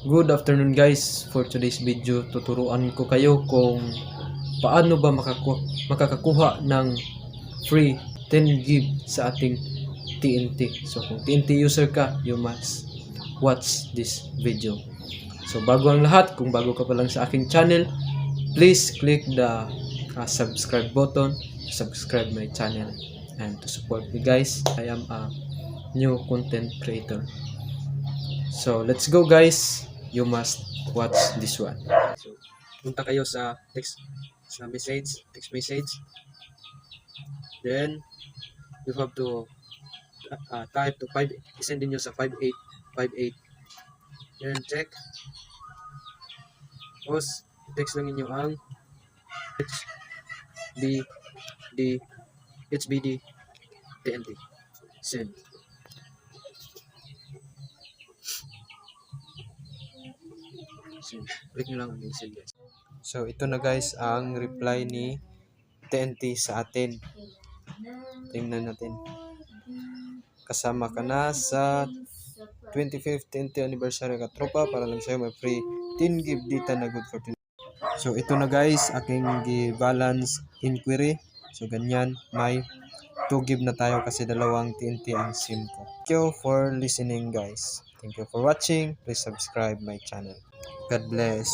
Good afternoon guys. For today's video, tuturuan ko kayo kung paano ba makakakuha ng free 10 gig sa ating TNT. So kung TNT user ka, you must watch this video. So bago ang lahat, kung bago ka pa lang sa aking channel, please click the subscribe button to subscribe my channel and to support me guys. I am a new content creator. So let's go guys. You must watch this one. So punta kayo sa text message. Then you have to type to 5, isend din nyo sa 5858. Then check. Tapos text lang niyo ang HBD TNT. Send. Click nyo lang ang send guys. So ito na guys ang reply ni TNT sa atin. Tingnan natin. Kasama ka na sa 25th TNT anniversary ka tropa para lang sa'yo may free 10 GB data na good for 10. So ito na guys aking balance inquiry. So ganyan may 2 GB na tayo kasi dalawang TNT ang SIM ko. Thank you for listening guys. Thank you for watching. Please subscribe my channel. God bless.